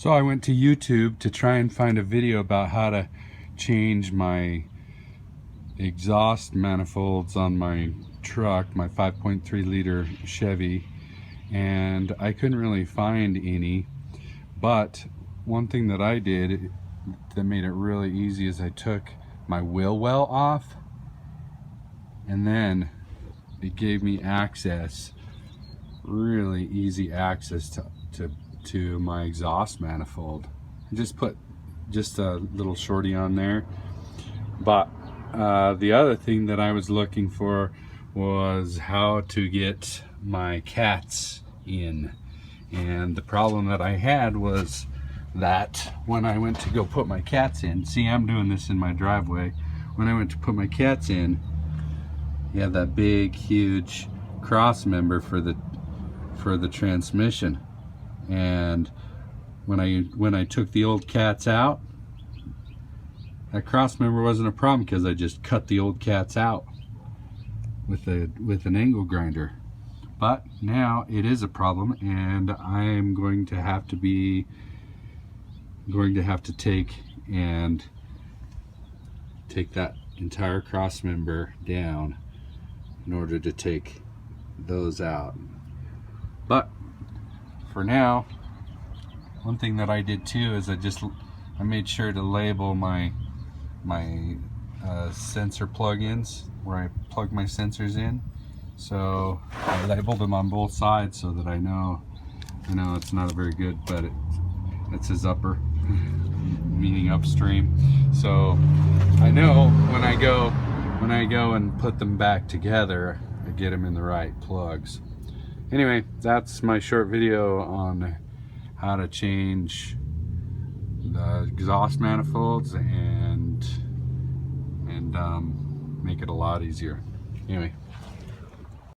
So I went to YouTube to try and find a video about how to change my exhaust manifolds on my truck, my 5.3 liter Chevy, and I couldn't really find any. But one thing that I did that made it really easy is I took my wheel well off, and then it gave me access, really easy access to my exhaust manifold. I just put a little shorty on there. But the other thing that I was looking for was how to get my cats in. And the problem that I had was that when I went to go put my cats in, see, I'm doing this in my driveway. When I went to put my cats in, you have that big, huge cross member for the transmission. And when I took the old cats out, that cross member wasn't a problem because I just cut the old cats out with an angle grinder. But now it is a problem, and I'm going to have to take that entire cross member down in order to take those out. But for now, one thing that I did too is I made sure to label my sensor plug-ins where I plug my sensors in. So I labeled them on both sides so that I know it's not very good, but it says upper, meaning upstream. So I know when I go and put them back together, I get them in the right plugs. Anyway, that's my short video on how to change the exhaust manifolds and make it a lot easier. Anyway.